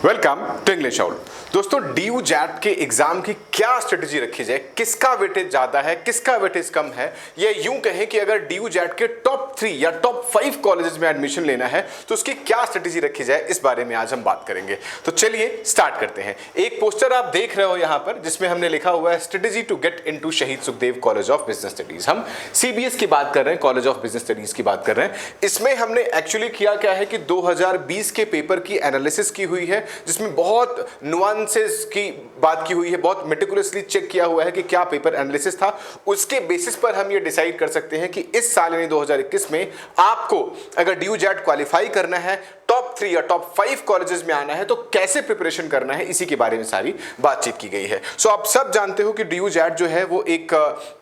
Welcome to English out. दोस्तों, DU JAT के exam की क्या स्ट्रेटेजी रखी जाए, किसका वेटेज ज्यादा है, किसका वेटेज कम है, या यूं कहें कि अगर डीयू जैट के टॉप 3 या टॉप 5 कॉलेजेस में एडमिशन लेना है तो उसकी क्या स्ट्रेटेजी रखी जाए, इस बारे में आज हम बात करेंगे। तो चलिए स्टार्ट करते हैं। एक पोस्टर आप देख रहे हो यहां पर जिसमें हमने लिखा हुआ है स्ट्रेटेजी टू गेट इनटू शहीद Sukhdev college of business studies. हम सीबीएस की बात कर रहे हैं, कॉलेज ऑफ बिजनेस स्टडीज की बात कर रहे हैं। इसमें हमने एक्चुअली किया क्या है कि 2020 के पेपर की एनालिसिस की हुई है, जिसमें बहुत नुआंसेस की बात की हुई है, बहुत मेटिकुलसली चेक किया हुआ है कि क्या पेपर एनालिसिस था। उसके बेसिस पर हम ये डिसाइड कर सकते हैं कि इस साल यानी 2021 में आपको अगर डीयू जैट क्वालिफाई करना है, टॉप 3 या टॉप 5 कॉलेजेस में आना है, तो कैसे प्रिपरेशन करना है, इसी के बारे में सारी बातचीत की गई है। सो आप सब जानते हो कि डीयू जैट जो है वो एक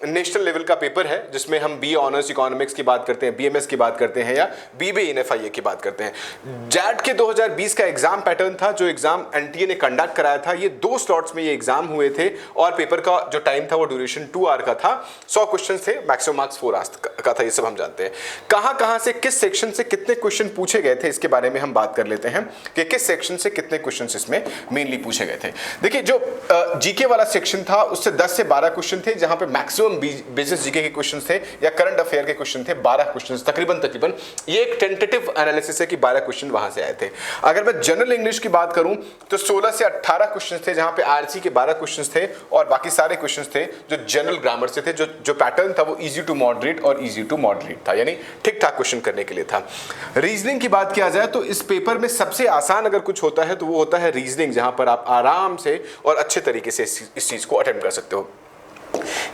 नेशनल लेवल का पेपर है, जिसमें हम बी ऑनर्स इकोनॉमिक्स की बात करते हैं, बीएमएस की बात करते हैं, या बीबीए इन एफआईए की बात करते हैं। जैट के 2020 का एग्जाम पैटर्न था, जो एग्जाम एनटीए ने कंडक्ट कराया था। ये 2 स्लॉट्स में ये एग्जाम हुए थे और पेपर का जो टाइम था वो ड्यूरेशन 2 आवर का था। 100 क्वेश्चन थे, मैक्सिमम मार्क्स 4 आवर्स का था। ये सब हम जानते हैं। कहां से किस सेक्शन से कितने क्वेश्चन पूछे गए थे, इसके बारे में हम बात कर लेते हैं कि किस सेक्शन से कितने क्वेश्चंस इसमें मेनली पूछे गए थे। देखिए, जो जीके वाला सेक्शन था उससे 10 से 12 क्वेश्चन थे, जहां पे मैक्सिमम बिजनेस जीके के क्वेश्चंस थे या करंट अफेयर के क्वेश्चन थे। 12 क्वेश्चंस तकरीबन ये एक टेंटेटिव एनालिसिस है कि 12 क्वेश्चन वहां से आए थे। अगर मैं जनरल इंग्लिश की बात करूं तो 16 से 18 क्वेश्चंस थे, जहां पे आरसी के 12 क्वेश्चंस थे और बाकी सारे क्वेश्चंस थे जो जनरल ग्रामर से थे। जो पैटर्न था वो इजी टू मॉडरेट और इजी टू मॉडरेट था, यानी ठीक ठाक क्वेश्चन करने के लिए था। रीजनिंग की बात किया जाए तो इस पेपर में सबसे आसान अगर कुछ होता है तो वो होता है रीजनिंग, जहां पर आप आराम से और अच्छे तरीके से इस चीज को अटेम्प्ट कर सकते हो।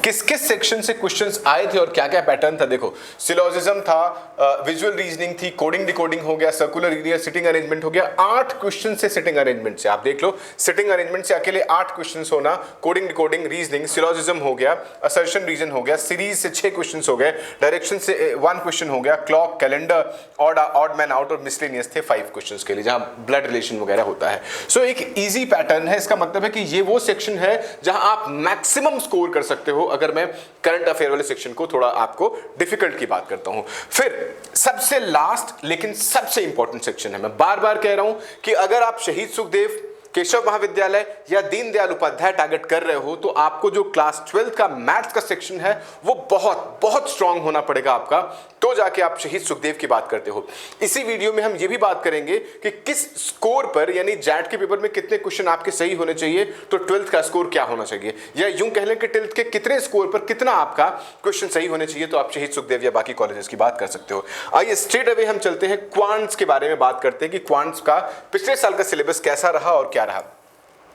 किस किस सेक्शन से क्वेश्चंस आए थे और क्या क्या पैटर्न था, देखो। सिलोजिज्म था, विजुअल रीजनिंग थी, कोडिंग डिकोडिंग हो गया, सर्कुलर एरिया, सिटिंग अरेंजमेंट हो गया। 8 क्वेश्चन से सिटिंग अरेंजमेंट से, आप देख लो, सिटिंग अरेंजमेंट से अकेले 8 क्वेश्चंस होना, कोडिंग डिकोडिंग, रीजनिंग, सिलोजिज्म हो गया, असर्शन रीजन हो गया, सीरीज से 6 क्वेश्चंस हो गए, डायरेक्शन से 1 क्वेश्चन हो गया, clock, calendar, odd man out और मिसलेनियस थे 5 क्वेश्चंस के लिए, जहां ब्लड रिलेशन वगैरह होता है। सो एक इजी पैटर्न है। इसका मतलब है कि ये वो सेक्शन है जहां आप मैक्सिमम स्कोर कर सकते हो। अगर मैं करंट अफेयर वाले सेक्शन को थोड़ा आपको डिफिकल्ट की बात करता हूं, फिर सबसे लास्ट लेकिन सबसे इंपॉर्टेंट सेक्शन है। मैं बार बार कह रहा हूं कि अगर आप शहीद सुखदेव केशव महाविद्यालय या दीनदयाल उपाध्याय टारगेट कर रहे हो तो आपको जो क्लास 12 का मैथ्स का सेक्शन है वो बहुत बहुत स्ट्रांग होना पड़ेगा आपका, तो जाके आप शहीद सुखदेव की बात करते हो। इसी वीडियो में हम ये भी बात करेंगे कि किस स्कोर पर, यानी जैट के पेपर में कितने क्वेश्चन आपके सही होने चाहिए, तो 12th का स्कोर क्या होना चाहिए, या यूं कह लें कि 12th के कितने स्कोर पर कितना आपका क्वेश्चन सही होने चाहिए, तो आप शहीद सुखदेव या बाकी कॉलेजेस की बात कर सकते हो। आइए स्ट्रेट अवे हम चलते हैं क्वांट्स के बारे में बात करते हैं कि क्वांट्स का पिछले साल का सिलेबस कैसा रहा और क्या रहा।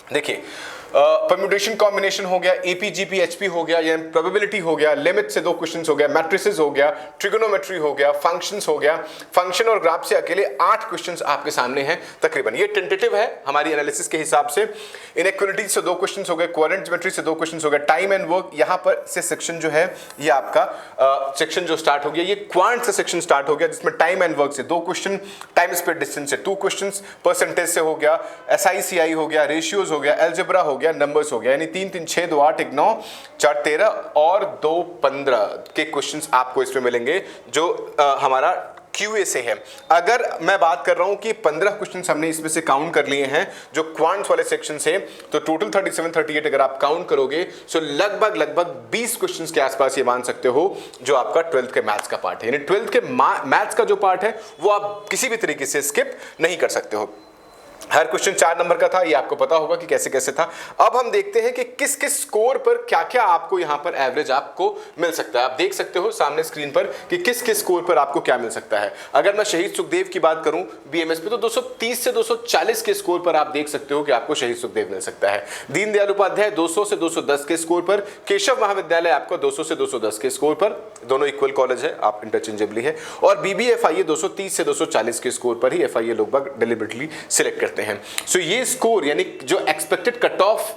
देखिए, परम्यूटेशन कॉम्बिनेशन हो गया, एपीजीपी एचपी हो गया, या प्रोबेबिलिटी हो गया, लिमिट से 2 क्वेश्चंस हो गया, मैट्रिसेस हो गया, ट्रिगोनोमेट्री हो गया, फंक्शंस हो गया। फंक्शन और ग्राफ से अकेले 8 क्वेश्चंस आपके सामने हैं तकरीबन। ये टेंटेटिव है हमारी एनालिसिस के हिसाब से। इनइक्वालिटी से 2 क्वेश्चंस हो गए, कोवेलेंट ज्योमेट्री से 2 क्वेश्चंस हो गए, टाइम एंड वर्क यहां पर से सेक्शन जो है ये आपका सेक्शन जो स्टार्ट हो गया, ये क्वांट से सेक्शन स्टार्ट हो गया, जिसमें टाइम एंड वर्क से 2 क्वेश्चन, टाइम स्पेड डिस्टेंस से 2 क्वेश्चंस, परसेंटेज से हो गया, एसआईसीआई हो गया, रेशियोज हो गया, अलजेब्रा हो गया, नंबर्स हो गया, यानी 3 3 6 2 8 1 9 4 13 और 2 15 के क्वेश्चंस आपको इसमें मिलेंगे, जो हमारा क्यूए से है। अगर मैं बात कर रहा हूं कि 15 क्वेश्चंस हमने इसमें से काउंट कर लिए हैं जो क्वांट्स वाले सेक्शन से, तो टोटल 37 38 अगर आप काउंट करोगे तो लगभग 20 क्वेश्चंस के आसपास ये मान सकते हो जो आपका 12th के मैथ्स का पार्ट है। यानी 12th के मैथ्स का जो पार्ट है वो आप किसी भी तरीके से स्किप नहीं कर सकते हो। हर क्वेश्चन 4 नंबर का था, ये आपको पता होगा कि कैसे कैसे था। अब हम देखते हैं कि किस किस स्कोर पर क्या क्या आपको यहां पर एवरेज आपको मिल सकता है। आप देख सकते हो सामने स्क्रीन पर कि किस किस स्कोर पर आपको क्या मिल सकता है। अगर मैं शहीद सुखदेव की बात करूं बीएमएस पे, तो 230 से 240 के स्कोर पर आप देख सकते हो कि आपको शहीद सुखदेव मिल सकता है। दीनदयाल उपाध्याय 200 से 210 के स्कोर पर, केशव महाविद्यालय आपको 200 से 210 के स्कोर पर, दोनों इक्वल कॉलेज है, आप इंटरचेंजेबली है। और बीबीएफआईए 230 से 240 के स्कोर पर ही एफआईए लोग डिलिबरेटली सिलेक्ट करते हैं। सो ये स्कोर यानी जो एक्सपेक्टेड कट ऑफ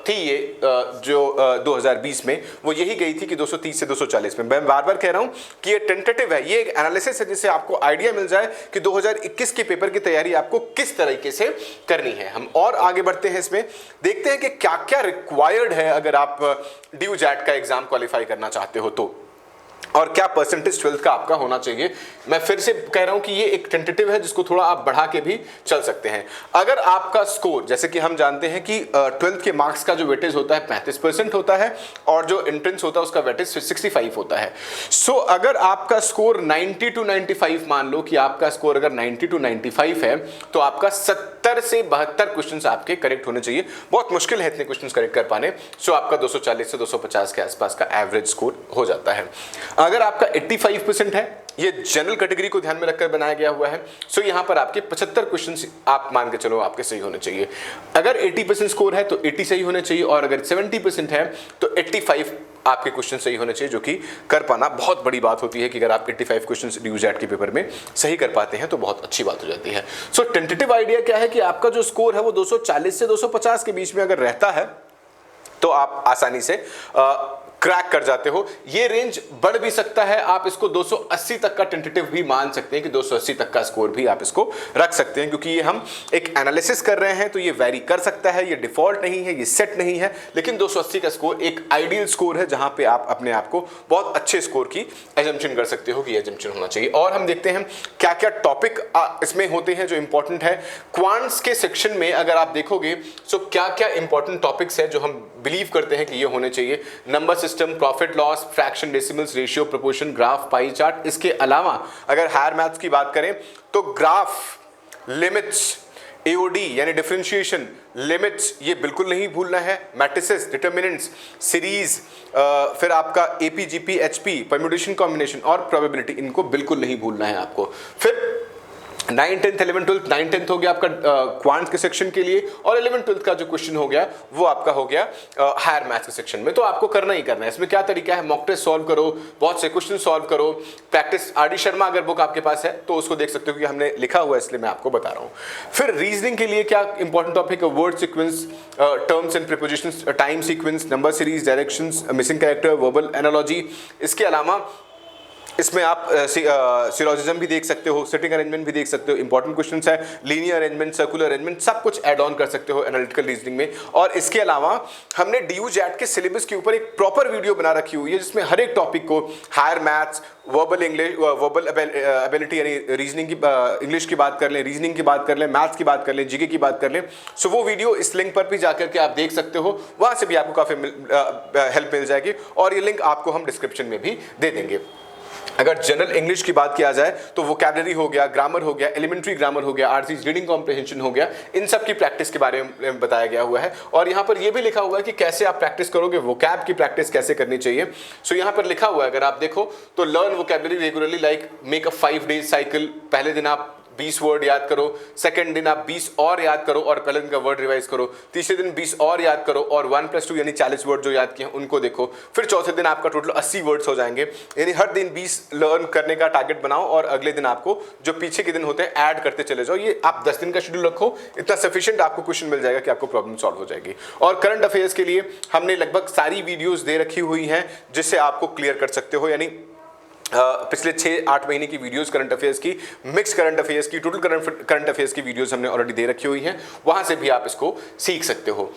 थी ये जो 2020 में, वो यही गई थी कि 230 से 240 में। मैं बार बार कह रहा हूं कि ये टेंटेटिव है, ये एक एनालिसिस है जिससे आपको आइडिया मिल जाए कि 2021 के पेपर की तैयारी आपको किस तरीके से करनी है। हम और आगे बढ़ते हैं, इसमें देखते हैं कि क्या क्या रिक्वायर्ड है अगर आप डीयू जैट का एग्जाम क्वालिफाई करना चाहते हो। तो और क्या परसेंटेज 12th का आपका होना चाहिए। मैं फिर से कह रहा हूं कि ये एक टेंटेटिव है जिसको थोड़ा आप बढ़ा के भी चल सकते हैं। अगर आपका स्कोर, जैसे कि हम जानते हैं कि 12th के मार्क्स का जो वेटेज होता है 35% होता है और जो एंट्रेंस होता है उसका वेटेज 65 होता है। सो अगर आपका स्कोर 90 to 95, मान लो कि आपका स्कोर अगर 90 to 95 है तो आपका 70 से 72 क्वेश्चन आपके करेक्ट होने चाहिए। बहुत मुश्किल है इतने क्वेश्चन करेक्ट कर पाने। सो आपका 240 से 250 के आसपास का एवरेज स्कोर हो जाता है। अगर आपका 85% है, ये जनरल कैटेगरी को ध्यान में रखकर बनाया गया हुआ है, सो यहां पर आपके 75 क्वेश्चंस आप मान के चलो आपके सही होने चाहिए। अगर 80% स्कोर है तो 80 सही होने चाहिए और अगर 70% है तो 85 आपके क्वेश्चन सही होने चाहिए, जो कि कर पाना बहुत बड़ी बात होती है कि अगर आप 85 क्वेश्चंस ड्यूजैट के पेपर में सही कर पाते हैं तो बहुत अच्छी बात हो जाती है। सो टेंटेटिव आइडिया क्या है कि आपका जो स्कोर है वो 240 से 250 के बीच में अगर रहता है तो आप आसानी से क्रैक कर जाते हो। ये रेंज बढ़ भी सकता है, आप इसको 280 तक का टेंटेटिव भी मान सकते हैं कि 280 तक का स्कोर भी आप इसको रख सकते हैं, क्योंकि ये हम एक एनालिसिस कर रहे हैं तो ये वेरी कर सकता है, ये डिफॉल्ट नहीं है, ये सेट नहीं है। लेकिन 280 का स्कोर एक आइडियल स्कोर है जहां पे आप अपने आप को बहुत अच्छे स्कोर की एजम्पशन कर सकते हो कि एजम्पशन होना चाहिए। और हम देखते हैं क्या क्या टॉपिक इसमें होते हैं जो इंपॉर्टेंट है। क्वांट्स के सेक्शन में अगर आप देखोगे तो क्या क्या इंपॉर्टेंट टॉपिक्स है जो हम बिलीव करते हैं कि ये होने चाहिए। Number system, profit loss, fraction, decimals, ratio, proportion, graph, pie chart. इसके अलावा अगर हायर मैथ्स की बात करें तो ग्राफ, लिमिट्स, एओडी यानी डिफरेंशिएशन, लिमिट्स ये बिल्कुल नहीं भूलना है। मैट्रिसेस, डिटर्मिनेंट्स, सीरीज, फिर आपका एपीजीपी, एचपी, परम्यूटेशन, कॉम्बिनेशन और प्रोबेबिलिटी, इनको बिल्कुल नहीं भूलना है आपको। फिर 9th 10th 11th 12th 9th 10th हो गया आपका क्वांट के सेक्शन के लिए, और 11th 12th का जो क्वेश्चन हो गया वो आपका हो गया हायर मैथ्स के सेक्शन में। तो आपको करना ही करना है। इसमें क्या तरीका है, मॉक टेस्ट सॉल्व करो, बहुत से क्वेश्चन सॉल्व करो, प्रैक्टिस। आरडी शर्मा अगर बुक आपके पास है तो उसको देख सकते हो कि हमने लिखा हुआ है, इसलिए मैं आपको बता रहा हूँ। फिर रीजनिंग के लिए क्या इंपॉर्टेंट टॉपिक है, word sequence, terms and prepositions, time sequence, number series, directions, missing character, verbal analogy. इसके अलावा इसमें आप सिलोजिज्म भी देख सकते हो, सिटिंग अरेंजमेंट भी देख सकते हो, इंपॉर्टेंट क्वेश्चंस है, लीनियर अरेंजमेंट, सर्कुलर अरेंजमेंट, सब कुछ ऐड ऑन कर सकते हो एनालिटिकल रीजनिंग में। और इसके अलावा हमने डीयू जैट के सिलेबस के ऊपर एक प्रॉपर वीडियो बना रखी हुई है जिसमें हर एक टॉपिक को, higher maths, verbal English, verbal ability यानी रीजनिंग की, इंग्लिश की बात कर लें, रीजनिंग की बात कर लें, मैथ्स की बात कर लें, जीके की बात कर लें। सो वो वीडियो इस लिंक पर भी जाकर के आप देख सकते हो, वहाँ से भी आपको काफ़ी हेल्प मिल जाएगी और ये लिंक आपको हम डिस्क्रिप्शन में भी दे देंगे। अगर जनरल इंग्लिश की बात किया जाए तो वोकैबुलरी हो गया, ग्रामर हो गया, एलिमेंट्री ग्रामर हो गया, आरसीज रीडिंग कॉम्प्रिहेंशन हो गया, इन सब की प्रैक्टिस के बारे में बताया गया हुआ है। और यहाँ पर यह भी लिखा हुआ है कि कैसे आप प्रैक्टिस करोगे, वोकैब की प्रैक्टिस कैसे करनी चाहिए। सो यहाँ पर लिखा हुआ है, अगर आप देखो तो learn vocabulary regularly, like make a 5 days cycle. पहले दिन आप 20 वर्ड याद करो, सेकंड दिन आप 20 और याद करो और पहले दिन का वर्ड रिवाइज करो, तीसरे दिन 20 और याद करो और 1+2 यानी 40 वर्ड जो याद किए हैं उनको देखो। फिर चौथे दिन आपका टोटल 80 वर्ड्स हो जाएंगे। यानी हर दिन 20 लर्न करने का टारगेट बनाओ और अगले दिन आपको जो पीछे के दिन होते हैं ऐड करते चले जाओ। ये आप 10 दिन का शेड्यूल रखो, इतना सफिशिएंट आपको क्वेश्चन मिल जाएगा कि आपको प्रॉब्लम सॉल्व हो जाएगी। और करंट अफेयर्स के लिए हमने लगभग सारी वीडियोस दे रखी हुई हैं जिससे आपको क्लियर कर सकते हो। यानी पिछले 6-8 महीने की वीडियोस करंट अफेयर्स की, मिक्स करंट अफेयर्स की, टोटल करंट अफेयर्स की वीडियोस हमने ऑलरेडी दे रखी हुई हैं, वहां से भी आप इसको सीख सकते हो।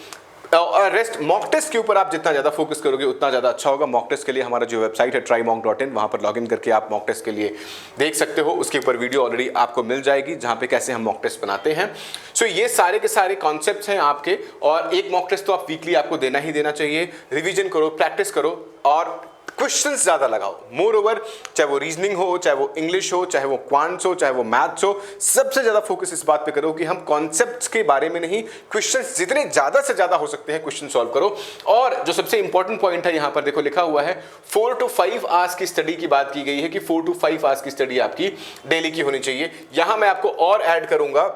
और रेस्ट मॉक टेस्ट के ऊपर आप जितना ज़्यादा फोकस करोगे उतना ज़्यादा अच्छा होगा। मॉक टेस्ट के लिए हमारा जो वेबसाइट है trymock.in, वहाँ पर लॉगिन करके आप मॉक टेस्ट के लिए देख सकते हो। उसके ऊपर वीडियो ऑलरेडी आपको मिल जाएगी जहाँ पे कैसे हम मॉक टेस्ट बनाते हैं। सो ये सारे के सारे कॉन्सेप्ट्स हैं आपके, और एक मॉक टेस्ट तो आप वीकली आपको देना ही देना चाहिए। रिविजन करो, प्रैक्टिस करो और क्वेश्चंस ज़्यादा लगाओ। मोर ओवर, चाहे वो रीजनिंग हो, चाहे वो इंग्लिश हो, चाहे वो क्वांट्स हो, चाहे वो मैथ्स हो, सबसे ज़्यादा फोकस इस बात पे करो कि हम कॉन्सेप्ट्स के बारे में नहीं, क्वेश्चंस जितने ज़्यादा से ज़्यादा हो सकते हैं क्वेश्चन सॉल्व करो। और जो सबसे इंपॉर्टेंट पॉइंट है यहाँ पर देखो लिखा हुआ है 4 to 5 आवर्स की स्टडी की बात की गई है कि 4 to 5 आवर्स की स्टडी आपकी डेली की होनी चाहिए। यहाँ मैं आपको और ऐड करूँगा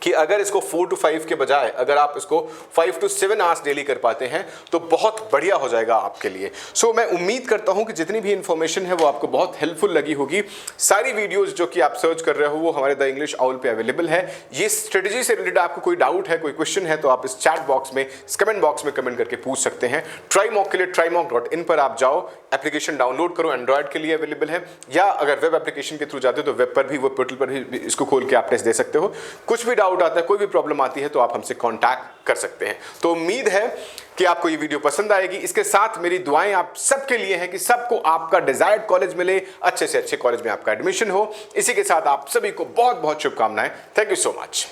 कि अगर इसको 4 to 5 के बजाय अगर आप इसको 5 to 7 आवर्स डेली कर पाते हैं तो बहुत बढ़िया हो जाएगा आपके लिए। सो मैं उम्मीद करता हूं कि जितनी भी इंफॉर्मेशन है वो आपको बहुत हेल्पफुल लगी होगी। सारी वीडियोस जो कि आप सर्च कर रहे हो वो हमारे द इंग्लिश आउल पे अवेलेबल है। ये स्ट्रेटजी से रिलेटेड आपको कोई डाउट है, कोई क्वेश्चन है तो आप इस चैट बॉक्स में, इस कमेंट बॉक्स में कमेंट करके पूछ सकते हैं। ट्राईमॉक के लिए trymock.in पर आप जाओ, एप्लीकेशन डाउनलोड करो, एंड्रॉयड के लिए अवेलेबल है, या अगर वेब एप्लीकेशन के थ्रू जाते हो तो वेब पर भी, वो पोर्टल पर भी इसको खोल के आप टेस्ट दे सकते हो। कुछ भी डाउट आता है, कोई भी प्रॉब्लम आती है तो आप हमसे कांटेक्ट कर सकते हैं। तो उम्मीद है कि आपको ये वीडियो पसंद आएगी। इसके साथ मेरी दुआएं आप सबके लिए हैं कि सबको आपका डिजायर्ड कॉलेज मिले, अच्छे से अच्छे कॉलेज में आपका एडमिशन हो। इसी के साथ आप सभी को बहुत बहुत शुभकामनाएं। Thank you so much.